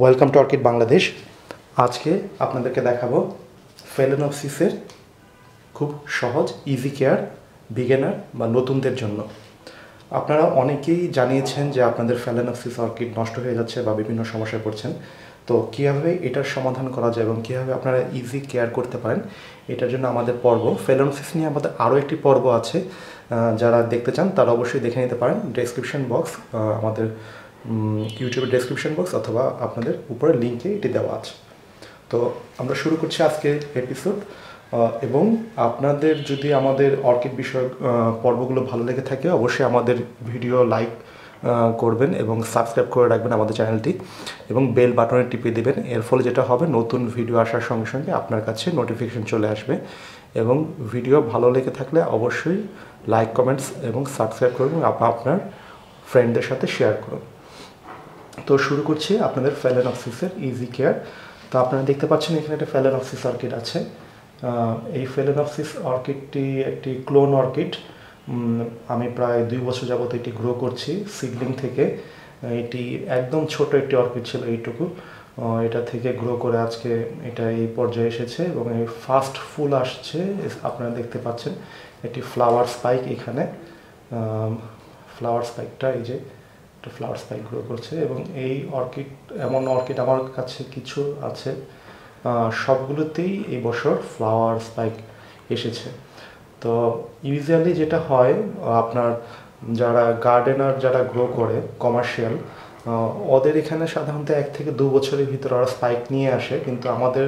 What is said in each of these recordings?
Welcome to orchid Bangladesh. আজকে আপনাদেরকে দেখাবো ফেলেনোপসিসের খুব সহজ ইজি কেয়ার বিগিনার বা নতুনদের জন্য। আপনারা অনেকেই জানিয়েছেন যে আপনাদের ফেলেনোপসিস অর্কিড নষ্ট হয়ে যাচ্ছে বা বিভিন্ন সমস্যায় পড়ছেন। তো কীভাবে এটার সমাধান করা যায় এবং কীভাবে আপনারা ইজি কেয়ার করতে পারেন এটার জন্য আমাদের পর্ব ফেলেনোপসিস নিয়ে আমাদের আরও একটি পর্ব আছে। যারা দেখতে চান তারা অবশ্যই দেখে নিতে পারেন। ডেসক্রিপশন বক্স, আমাদের ইউটিউবের ডেসক্রিপশন বক্স অথবা আপনাদের উপরে লিঙ্কে এটি দেওয়া আছে। তো আমরা শুরু করছি আজকের এপিসোড। এবং আপনাদের যদি আমাদের অর্কিড বিষয়ক পর্বগুলো ভালো লেগে থাকে অবশ্যই আমাদের ভিডিও লাইক করবেন এবং সাবস্ক্রাইব করে রাখবেন আমাদের চ্যানেলটি এবং বেল বাটনে টিপে দেবেন। এর ফলে যেটা হবে, নতুন ভিডিও আসার সঙ্গে সঙ্গে আপনার কাছে নোটিফিকেশন চলে আসবে। এবং ভিডিও ভালো লেগে থাকলে অবশ্যই লাইক, কমেন্টস এবং সাবস্ক্রাইব করুন, আপনার ফ্রেন্ডদের সাথে শেয়ার করুন। তো শুরু করছি আপনাদের ফেলেনোপসিসের ইজি কেয়ার। তো আপনারা দেখতে পাচ্ছেন এখানে একটা ফেলেনোপসিস অর্কিড আছে। এই ফেলেনোপসিস অর্কিডটি একটি ক্লোন অর্কিড। আমি প্রায় 2 বছর যাবত এটি গ্রো করছি সিডলিং থেকে। এটি একদম ছোট একটি অর্কিড ছিল, এইটুকু। এটা থেকে গ্রো করে আজকে এটা এই পর্যায়ে এসেছে এবং এই ফার্স্ট ফুল আসছে। আপনারা দেখতে পাচ্ছেন একটি ফ্লাওয়ার স্পাইক এখানে। ফ্লাওয়ার স্পাইকটা এই যে একটা ফ্লাওয়ার স্পাইক গ্রো করছে এবং এই অর্কিড, এমন অর্কিড আমার কাছে কিছু আছে, সবগুলোতেই এই বছর ফ্লাওয়ার স্পাইক এসেছে। তো ইউজুয়ালি যেটা হয়, আপনার যারা গার্ডেনার যারা গ্রো করে কমার্শিয়াল, ওদের এখানে সাধারণত 1 থেকে 2 বছরের ভিতরে ওরা স্পাইক নিয়ে আসে। কিন্তু আমাদের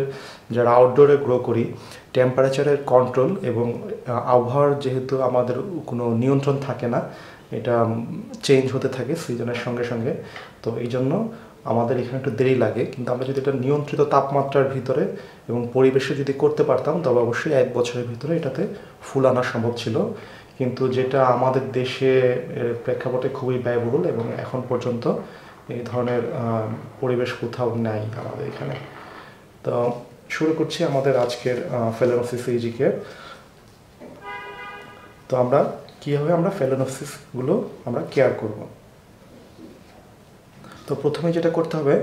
যারা আউটডোরে গ্রো করি, টেম্পারেচারের কন্ট্রোল এবং আবহাওয়ার যেহেতু আমাদের কোনো নিয়ন্ত্রণ থাকে না, এটা চেঞ্জ হতে থাকে সিজনের সঙ্গে সঙ্গে। তো এই জন্য আমাদের এখানে একটু দেরি লাগে। কিন্তু আমরা যদি এটা নিয়ন্ত্রিত তাপমাত্রার ভিতরে এবং পরিবেশে যদি করতে পারতাম তবে অবশ্যই 1 বছরের ভিতরে এটাতে ফুল আনা সম্ভব ছিল। কিন্তু যেটা আমাদের দেশে প্রেক্ষাপটে খুবই ব্যয়বহুল এবং এখন পর্যন্ত এই ধরনের পরিবেশ কোথাও নাই আমাদের এখানে। তো শুরু করছি আমাদের আজকের ফেলেনোপসিস ইজি কেয়ার। তো আমরা কীভাবে আমরা ফেলেনোপসিসগুলো আমরা কেয়ার করব। তো প্রথমে যেটা করতে হবে,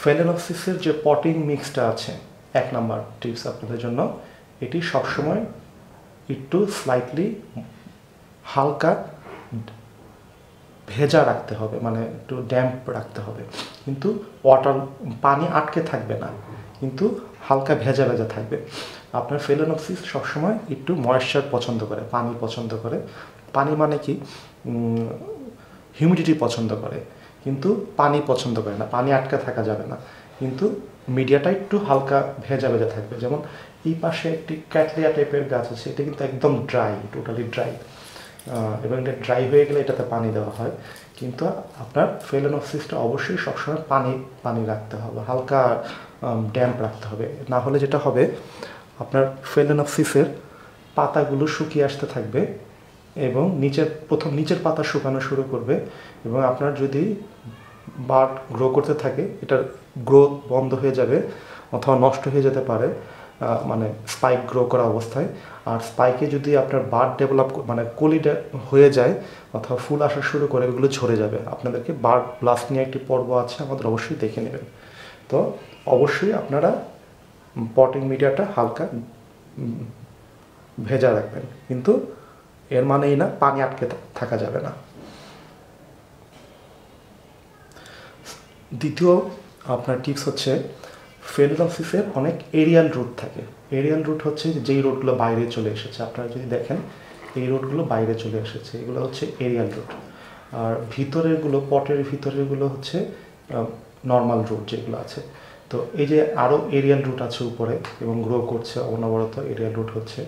ফেলেনোপসিসের যে পটিং মিক্সটা আছে, 1 নাম্বার টিপস আপনাদের জন্য, এটি সবসময় একটু স্লাইটলি হালকা ভেজা রাখতে হবে, মানে একটু ড্যাম্প রাখতে হবে। কিন্তু পানি আটকে থাকবে না, কিন্তু হালকা ভেজা ভেজা থাকবে। আপনার ফেলেনোপসিস সবসময় একটু ময়েশ্চার পছন্দ করে, পানি পছন্দ করে। পানি মানে কি, হিউমিডিটি পছন্দ করে, কিন্তু পানি পছন্দ করে না, পানি আটকে থাকা যাবে না। কিন্তু মিডিয়াটা একটু হালকা ভেজা ভেজা থাকবে। যেমন এই পাশে একটি ক্যাটলিয়া টাইপের গাছ আছে, এটা কিন্তু একদম ড্রাই, টোটালি ড্রাই। এবং এটা ড্রাই হয়ে গেলে এটাতে পানি দেওয়া হয়। কিন্তু আপনার ফেলেনোপসিসটা অবশ্যই সবসময় পানি রাখতে হবে, হালকা ড্যাম্প রাখতে হবে। না হলে যেটা হবে, আপনার ফেলেনোপসিসের পাতাগুলো শুকিয়ে আসতে থাকবে এবং নিচের পাতা শুকানো শুরু করবে। এবং আপনার যদি বাড গ্রো করতে থাকে, এটার গ্রোথ বন্ধ হয়ে যাবে অথবা নষ্ট হয়ে যেতে পারে, মানে স্পাইক গ্রো করা অবস্থায়। আর স্পাইকে যদি আপনার বাড ডেভেলপ, মানে কলি হয়ে যায় অথবা ফুল আসা শুরু করে, এগুলো ঝরে যাবে। আপনাদেরকে বাড ব্লাস্ট নিয়ে একটি পর্ব আছে, আমাদের অবশ্যই দেখে নেবেন। তো অবশ্যই আপনারা পটিং মিডিয়াটা হালকা ভেজা রাখবেন, কিন্তু এর মানে এই না পানি আটকে থাকা যাবে না। দ্বিতীয় আপনার টিপস হচ্ছে, ফেলেনোপসিসের অনেক এরিয়াল রুট থাকে। এরিয়াল রুট হচ্ছে যেই রুটগুলো বাইরে চলে এসেছে। আপনারা যদি দেখেন এই রুটগুলো বাইরে চলে এসেছে, এগুলো হচ্ছে এরিয়াল রুট। আর ভিতরেরগুলো, পটের ভিতরেরগুলো হচ্ছে নর্মাল রুট যেগুলো আছে। তো এই যে আরও এরিয়াল রুট আছে উপরে এবং গ্রো করছে অনবরত, এরিয়াল রুট হচ্ছে।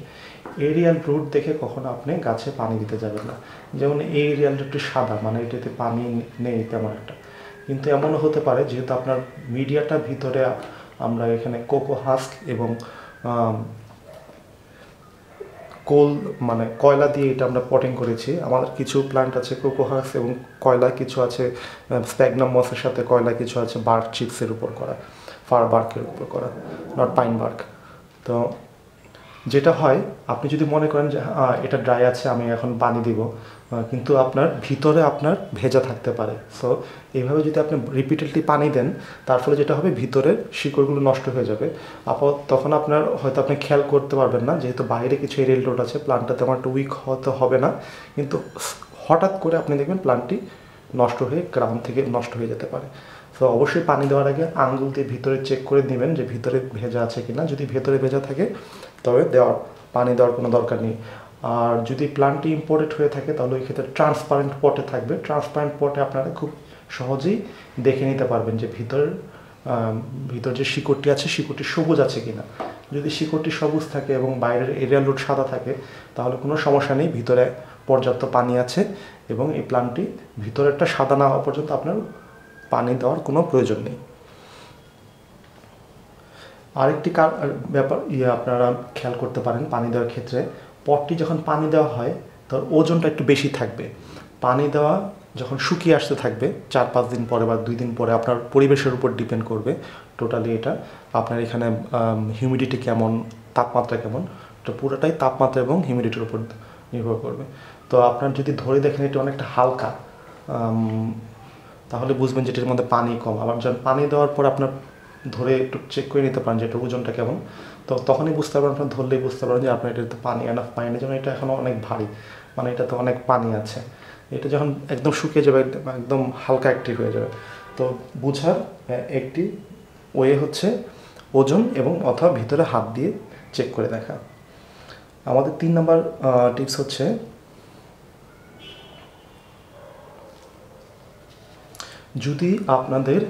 এরিয়াল রুট দেখে কখনো আপনি গাছে পানি দিতে যাবেন না। যেমন এই এরিয়াল রুটটি সাদা, মানে এটাতে পানি নেই তেমন একটা। কিন্তু এমনও হতে পারে, যেহেতু আপনার মিডিয়াটা ভিতরে, আমরা এখানে কোকো হাস্ক এবং কয়লা দিয়ে এটা আমরা পটিং করেছি। আমাদের কিছু প্ল্যান্ট আছে কোকো হাস্ক এবং কয়লা, কিছু আছে স্প্যাগনাম মসের সাথে কয়লা, কিছু আছে বার্ক চিপসের উপর করা, ফার বার্কের উপর করা, নট পাইন বার্ক। তো যেটা হয়, আপনি যদি মনে করেন যে এটা ড্রাই আছে, আমি এখন পানি দিব, কিন্তু আপনার ভিতরে আপনার ভেজা থাকতে পারে। সো এইভাবে যদি আপনি রিপিটেডলি পানি দেন, তার ফলে যেটা হবে, ভিতরের শিকড়গুলো নষ্ট হয়ে যাবে। তখন আপনার হয়তো আপনি খেয়াল করতে পারবেন না, যেহেতু বাইরে কিছু এরিয়াল রোড আছে, প্লান্টটা তেমন একটা উইক হয়তো হবে না, কিন্তু হঠাৎ করে আপনি দেখবেন প্লান্টটি নষ্ট হয়ে গ্রাউন্ড থেকে নষ্ট হয়ে যেতে পারে। তো অবশ্যই পানি দেওয়ার আগে আঙ্গুল দিয়ে ভিতরে চেক করে নেবেন যে ভিতরে ভেজা আছে কিনা। যদি ভেতরে ভেজা থাকে তবে পানি দেওয়ার কোনো দরকার নেই। আর যদি প্লান্টটি ইম্পোর্টেড হয়ে থাকে তাহলে ওই ক্ষেত্রে ট্রান্সপারেন্ট পটে থাকবে। ট্রান্সপারেন্ট পটে আপনারা খুব সহজেই দেখে নিতে পারবেন যে ভিতর যে শিকড়টি আছে, শিকড়টি সবুজ আছে কিনা। যদি শিকড়টি সবুজ থাকে এবং বাইরের এরিয়াল রুট সাদা থাকে, তাহলে কোনো সমস্যা নেই, ভিতরে পর্যাপ্ত পানি আছে এবং এই প্লান্টটি ভিতরেরটা সাদা না হওয়া পর্যন্ত আপনার পানি দেওয়ার কোনো প্রয়োজন নেই। আরেকটি ব্যাপার আপনারা খেয়াল করতে পারেন পানি দেওয়ার ক্ষেত্রে, পটটি যখন পানি দেওয়া হয় তার ওজনটা একটু বেশি থাকবে। পানি দেওয়া যখন শুকিয়ে আসতে থাকবে 4-5 দিন পরে বা 2 দিন পরে, আপনার পরিবেশের উপর ডিপেন্ড করবে টোটালি। এটা আপনার এখানে হিউমিডিটি কেমন, তাপমাত্রা কেমন, এটা পুরোটাই তাপমাত্রা এবং হিউমিডিটির উপর নির্ভর করবে। তো আপনার যদি ধরে দেখেন এটা অনেকটা হালকা, তাহলে বুঝবেন যে এটার মধ্যে পানি কম। আবার যখন পানি দেওয়ার পর আপনার ধরে একটু চেক করে নিতে পারেন যে এটার ওজনটা কেমন, তো তখনই বুঝতে পারবেন, আপনার ধরলেই বুঝতে পারবেন যে আপনার এটাতে পানি এনাফ পানি, যেমন এটা এখনও অনেক ভারী, মানে এটাতে অনেক পানি আছে। এটা যখন একদম শুকিয়ে যাবে, একদম হালকা অ্যাক্টিভ হয়ে যাবে, তো বুঝার একটি ওয়ে হচ্ছে ওজন এবং অথবা ভিতরে হাত দিয়ে চেক করে দেখা। আমাদের 3 নম্বর টিপস হচ্ছে, যদি আপনাদের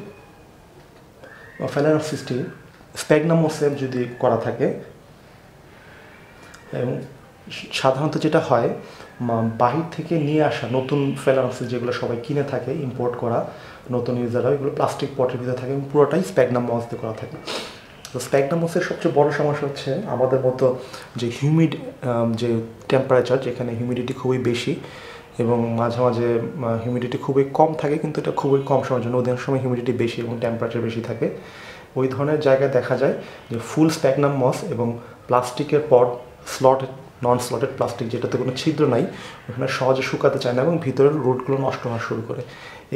ফ্যালানোপ্সিসটি স্প্যাগনাম মসে যদি করা থাকে, এবং সাধারণত যেটা হয় বাহির থেকে নিয়ে আসা নতুন ফ্যালানোপ্সিস যেগুলো সবাই কিনে থাকে, ইম্পোর্ট করা নতুন ইউজাররা, এগুলো প্লাস্টিক পটের ভিতরে থাকে এবং পুরোটাই স্প্যাগনাম মস দিয়ে করা থাকে। তো স্প্যাগনাম মসের সবচেয়ে বড় সমস্যা হচ্ছে আমাদের মতো যে হিউমিড যে টেম্পারেচার, যেখানে হিউমিডিটি খুবই বেশি এবং মাঝে মাঝে হিউমিডিটি খুবই কম থাকে, কিন্তু এটা খুবই কম সময়ের জন্য, অধিকাংশ সময় হিউমিডিটি বেশি এবং টেম্পারেচার বেশি থাকে, ওই ধরনের জায়গায় দেখা যায় যে ফুল স্প্যাগনাম মস এবং প্লাস্টিকের পট, স্লটেড নন স্লটেড প্লাস্টিক যেটাতে কোনো ছিদ্র নাই, ওখানে সহজে শুকাতে চায় না এবং ভিতরের রুটগুলো নষ্ট হওয়া শুরু করে।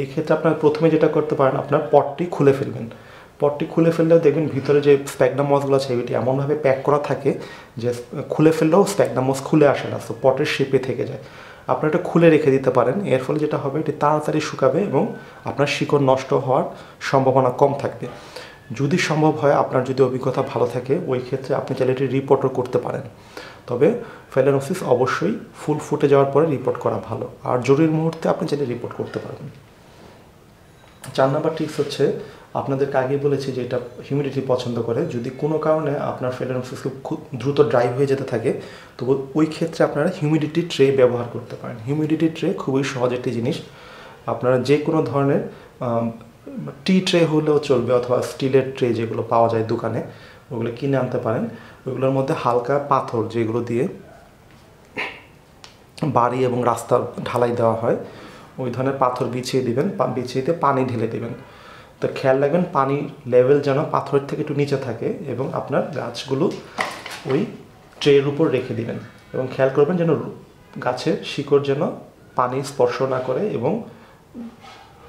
এই ক্ষেত্রে আপনার প্রথমে যেটা করতে পারেন, আপনার পটটি খুলে ফেলবেন। পটটি খুলে ফেললেও দেখবেন ভিতরে যে স্প্যাগনাম মসগুলো আছে এটি এমনভাবে প্যাক করা থাকে যে খুলে ফেললেও স্প্যাগনাম মস খুলে আসে না, তো পটের শেপে থেকে যায়। আপনার এটা খুলে রেখে দিতে পারেন, এর ফলে যেটা হবে এটি তাড়াতাড়ি শুকাবে এবং আপনার শিকড় নষ্ট হওয়ার সম্ভাবনা কম থাকবে। যদি সম্ভব হয়, আপনার যদি অভিজ্ঞতা ভালো থাকে, ওই ক্ষেত্রে আপনি চাইলে এটি রিপোর্টও করতে পারেন। তবে ফ্যালানোপ্সিস অবশ্যই ফুল ফুটে যাওয়ার পরে রিপোর্ট করা ভালো, আর জরুরি মুহূর্তে আপনি চাইলে রিপোর্ট করতে পারবেন। 4 নম্বর টিপস হচ্ছে, আপনাদেরকে আগেই বলেছি যে এটা হিউমিডিটি পছন্দ করে। যদি কোনো কারণে আপনার ফ্যালানোপ্সিস খুব দ্রুত ড্রাই হয়ে যেতে থাকে, তো ওই ক্ষেত্রে আপনারা হিউমিডিটি ট্রে ব্যবহার করতে পারেন। হিউমিডিটি ট্রে খুবই সহজ একটি জিনিস। আপনারা যে কোনো ধরনের টি ট্রে হলেও চলবে, অথবা স্টিলের ট্রে যেগুলো পাওয়া যায় দোকানে, ওগুলো কিনে আনতে পারেন। ওইগুলোর মধ্যে হালকা পাথর যেগুলো দিয়ে বাড়ি এবং রাস্তা ঢালাই দেওয়া হয়, ওই ধরনের পাথর বিছিয়ে দিবেন, বিছিয়ে দিয়ে পানি ঢেলে দেবেন। তো খেয়াল রাখবেন পানি লেভেল যেন পাথরের থেকে একটু নিচে থাকে, এবং আপনার গাছগুলো ওই ট্রের উপর রেখে দিবেন এবং খেয়াল করবেন যেন গাছের শিকড় যেন পানি স্পর্শ না করে এবং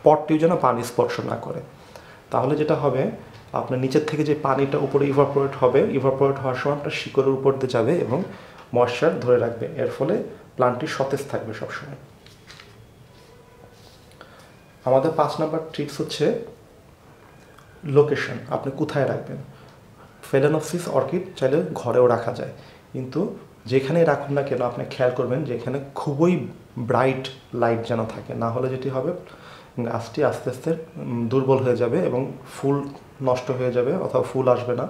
পটটিও যেন পানি স্পর্শ না করে। তাহলে যেটা হবে, আপনার নিচের থেকে যে পানিটা উপরে ইভাপোরেট হবে, ইভাপোরেট হওয়ার সময় আপনার শিকড়ের উপর দিয়ে যাবে এবং ময়েশ্চার ধরে রাখবে, এর ফলে প্লান্টটি সতেজ থাকবে সবসময়। আমাদের 5 নম্বর টিপস হচ্ছে লোকেশন, আপনি কোথায় রাখবেন। ফ্যালানোপ্সিস অর্কিড চাইলে ঘরেও রাখা যায়, কিন্তু যেখানেই রাখুন না কেন আপনি খেয়াল করবেন যেখানে খুবই ব্রাইট লাইট যেন থাকে, না হলে যেটি হবে গাছটি আস্তে আস্তে দুর্বল হয়ে যাবে এবং ফুল নষ্ট হয়ে যাবে অথবা ফুল আসবে না,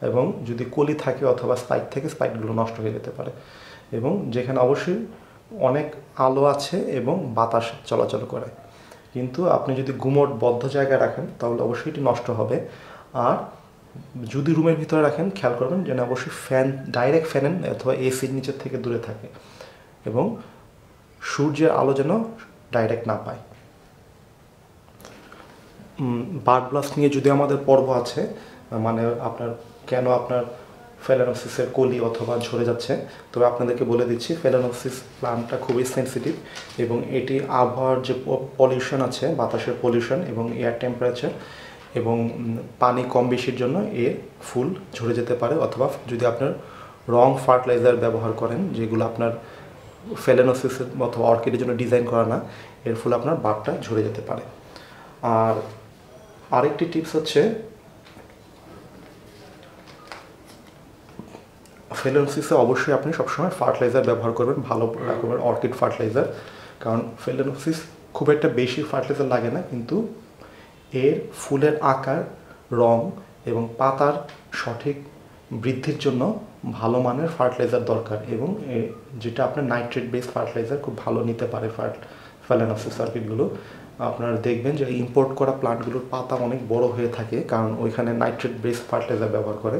এবং যদি কলি থাকে অথবা স্পাইক থাকে, স্পাইকগুলো নষ্ট হয়ে যেতে পারে। এবং যেখানে অবশ্যই অনেক আলো আছে এবং বাতাস চলাচল করে, কিন্তু আপনি যদি গুমট বদ্ধ জায়গায় রাখেন তাহলে অবশ্যই এটি নষ্ট হবে। আর যদি রুমের ভিতরে রাখেন, খেয়াল করবেন যেন অবশ্যই ডাইরেক্ট ফ্যান অথবা এসির নিচের থেকে দূরে থাকে এবং সূর্যের আলো যেন ডাইরেক্ট না পায়। বার্ড ব্লাস্ট নিয়ে যদি আমাদের পর্ব আছে, মানে আপনার কেন আপনার ফেলানোসিসের কলি অথবা ঝরে যাচ্ছে। তবে আপনাদেরকে বলে দিচ্ছি ফেলানোসিস প্লান্টটা খুবই সেন্সিটিভ এবং এটি আবহাওয়ার যে পলিউশন আছে, বাতাসের পলিউশন এবং এয়ার টেম্পারেচার এবং পানি কম বেশির জন্য এর ফুল ঝরে যেতে পারে, অথবা যদি আপনার রং ফার্টিলাইজার ব্যবহার করেন যেগুলো আপনার ফেলানোসিসের অথবা অর্কিডের জন্য ডিজাইন করা না, এর ফলে আপনার বাটটা ঝরে যেতে পারে। আর আরেকটি টিপস হচ্ছে ফেলানোসিসে অবশ্যই আপনি সবসময় ফার্টিলাইজার ব্যবহার করবেন, ভালো রকমের অর্কিড ফার্টিলাইজার, কারণ ফেলানোসিস খুব একটা বেশি ফার্টিলাইজার লাগে না, কিন্তু এর ফুলের আকার, রং এবং পাতার সঠিক বৃদ্ধির জন্য ভালো মানের ফার্টিলাইজার দরকার, এবং যেটা আপনার নাইট্রেট বেস ফার্টিলাইজার খুব ভালো নিতে পারে ফেলানোসিস অর্কিডগুলো। আপনারা দেখবেন যে ইম্পোর্ট করা প্লান্টগুলোর পাতা অনেক বড় হয়ে থাকে, কারণ ওইখানে নাইট্রেট বেস ফার্টিলাইজার ব্যবহার করে।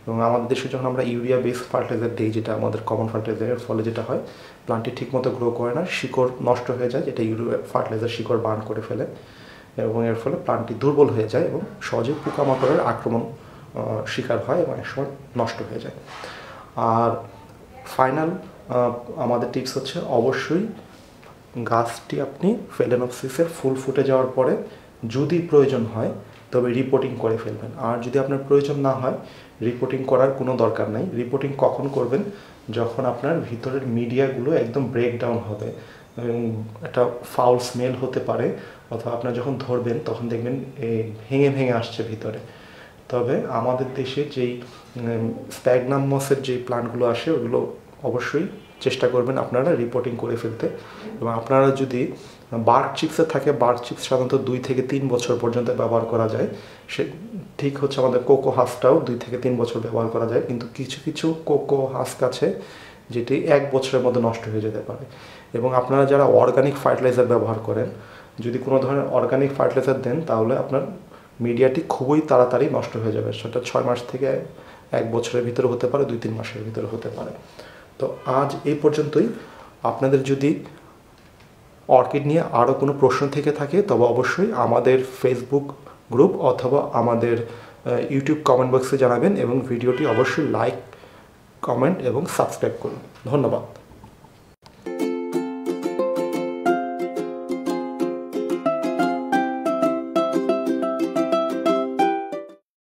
এবং আমাদের দেশে যখন আমরা ইউরিয়া বেস ফার্টিলাইজার দিই, যেটা আমাদের কমন ফার্টিলাইজারের ফলে যেটা হয় প্লান্টটি ঠিকমতো গ্রো করে না, শিকড় নষ্ট হয়ে যায়, যেটা ইউরিয়া ফার্টিলাইজার শিকড় বার্ন করে ফেলে এবং এর ফলে প্লান্টটি দুর্বল হয়ে যায় এবং সহজে পোকামাকড়ের আক্রমণ শিকার হয় এবং একসময় নষ্ট হয়ে যায়। আর ফাইনাল আমাদের টিপস হচ্ছে অবশ্যই গাছটি আপনি ফেলানোসিসের ফুল ফুটে যাওয়ার পরে যদি প্রয়োজন হয় তবে রিপোর্টিং করে ফেলবেন। আর যদি আপনার প্রয়োজন না হয় রিপোর্টিং করার কোনো দরকার নাই। রিপোর্টিং কখন করবেন? যখন আপনার ভিতরের মিডিয়াগুলো একদম ব্রেকডাউন হবে এবং একটা ফাউল স্মেল হতে পারে, অথবা আপনার যখন ধরবেন তখন দেখবেন ভেঙে ভেঙে আসছে ভিতরে। তবে আমাদের দেশে যেই স্প্যাগনাম মসের যে প্লান্টগুলো আসে ওগুলো অবশ্যই চেষ্টা করবেন আপনারা রিপোর্টিং করে ফেলতে। এবং আপনারা যদি বার্ড চিপসে থাকে, বার্ড চিপস সাধারণত 2 থেকে 3 বছর পর্যন্ত ব্যবহার করা যায়। সে ঠিক হচ্ছে আমাদের কোকো হাস্কটাও 2 থেকে 3 বছর ব্যবহার করা যায়, কিন্তু কিছু কিছু কোকো হাস্ক আছে যেটি 1 বছরের মধ্যে নষ্ট হয়ে যেতে পারে। এবং আপনারা যারা অর্গানিক ফার্টিলাইজার ব্যবহার করেন, যদি কোনো ধরনের অর্গানিক ফার্টিলাইজার দেন তাহলে আপনার মিডিয়াটি খুবই তাড়াতাড়ি নষ্ট হয়ে যাবে। সেটা 6 মাস থেকে 1 বছরের ভিতরে হতে পারে, 2-3 মাসের ভিতরে হতে পারে। তো আজ এই পর্যন্তই। আপনাদের যদি অর্কিড নিয়ে আরও কোনো প্রশ্ন থেকে থাকে তবে অবশ্যই আমাদের ফেসবুক গ্রুপ অথবা আমাদের ইউটিউব কমেন্ট বক্সে জানাবেন এবং ভিডিওটি অবশ্যই লাইক, কমেন্ট এবং সাবস্ক্রাইব করুন। ধন্যবাদ।